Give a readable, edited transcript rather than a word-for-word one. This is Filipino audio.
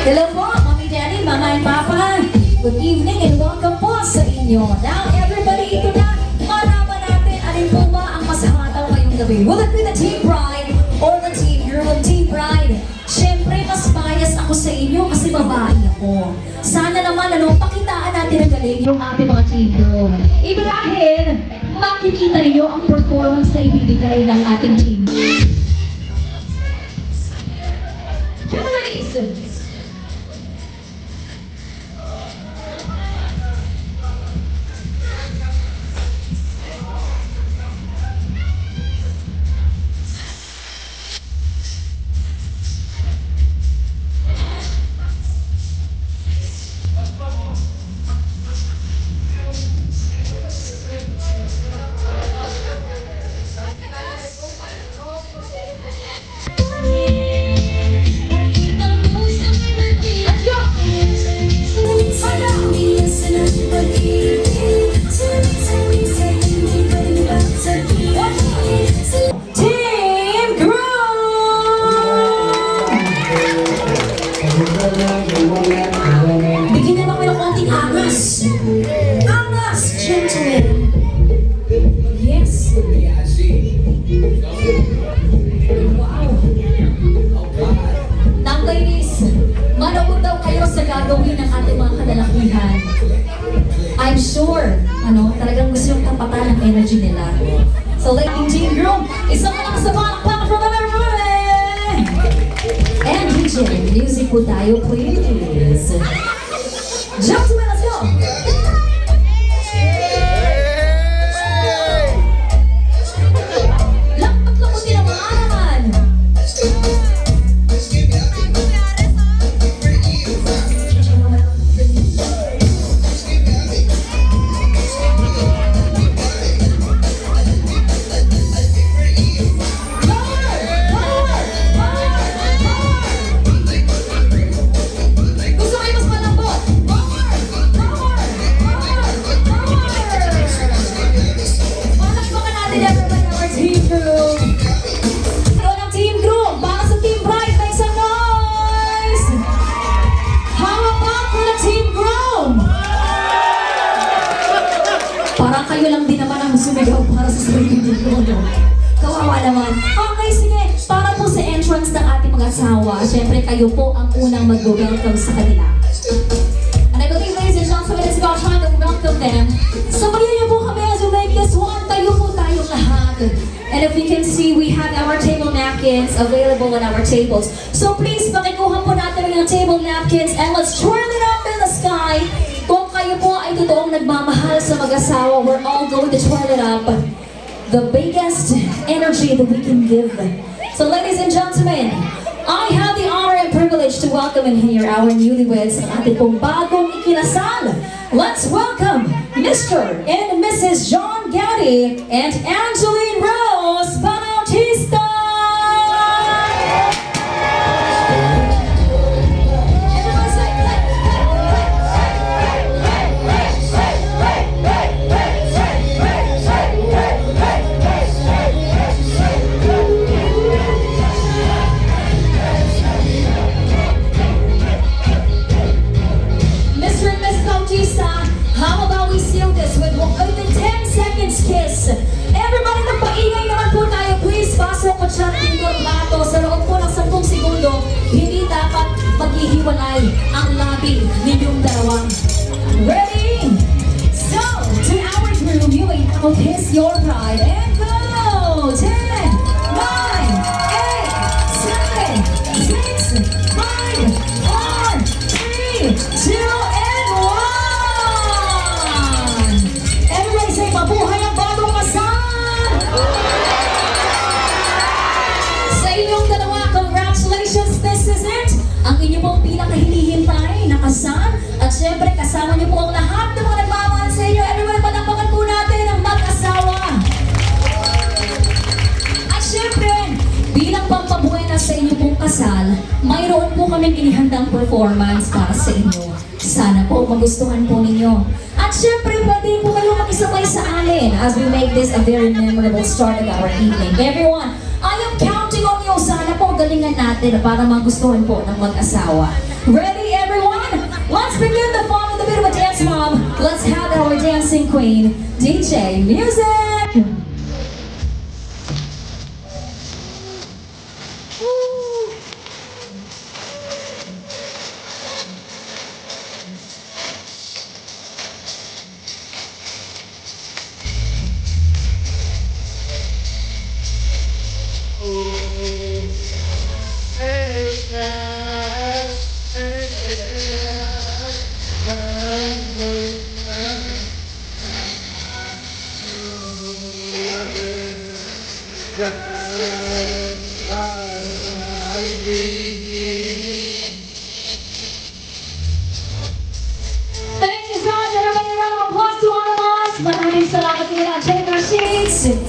Hello po, Mami Daddy, Mama and Papa. Good evening and welcome po sa inyo. Now everybody, ito na, malaman natin alin po ba ang mas hataw ngayong gabi. Will it be the Team Bride or the Team Girl? Team Bride, syempre mas bias ako sa inyo kasi babae ako. Sana naman pakitaan natin ang galing yung ating mga Team Girl. Dahil makikita niyo ang performance na ibibigay ng ating team. Bigyan naman ko ng konting angas. Angas, gentlemen. Yes. Wow. Now ladies, manood daw kayo sa gagawin ng ating mga kalalakihan. I'm sure, talagang gusto yung tapatan ng energy nila. So ladies, Team Girl, isang malakas na palakpak from everybody! And DJ, music po tayo, please. Gentlemen, let's go! Lakpat-lakutin ang mga naman! Parang kayo lang din naman ang sumigaw para sa sarili nyo, no? Kawawa naman. Okay, sige. Para po sa entrance ng ating mga asawa, syempre kayo po ang unang mag-welcome sa kanila. And I believe, ladies and gentlemen, it's about time to welcome them. Sabayan niyo po kami as we make this one. Tayo po tayong lahat. And if you can see, we have our table napkins available on our tables. So please, pakikuha po natin yung table napkins and let's twirl it up in the sky. Kung kayo po ay totoong nagmamahal sa mag-asawa, we're all going to twirl it up. The biggest energy that we can give. So ladies and gentlemen, I have the honor and privilege to welcome in here our newlyweds sa ating pong bagong ikinasal. Let's welcome Mr. and Mrs. John Gowdy and Angeline Rose Bautista! Everybody, nagpaingay naman po tayo. Please, pasok po siya ng plato. Sa loob po ng 10 segundo, hindi dapat maghihiwalay ang labi ninyong dalawa. Ready? So, to our groom, you may now kiss your bride. And go! 10, 9, 8, 7, 6, 5, 4, 3, 2, and 1! Everybody say, mabuhay ang bagong kasal! Sa inyong dalawa, congratulations! This is it! Ang inyo pong pinakahinihintay na kasal. At syempre, kasama niyo po ang lahat ng mga nagmamahal sa inyo. Everyone, palakpakan po natin ang mag-asawa. At syempre, bilang pampabuena sa inyo pong kasal, mayroon po kaming inihandang performance para sa inyo. Sana po magustuhan po ninyo. At syempre, pwede po kayo makisabay sa amin as we make this a very memorable start of our evening. Everyone, I am counting on you. Sana po galingan natin para magustuhan po ng mag-asawa. Ready, everyone? Let's begin the fun with a bit of a dance, mom. Let's have our dancing queen, DJ Music. Thank you so much, everybody. Round of applause to all of us. Maraming salamat sa mga check our seats.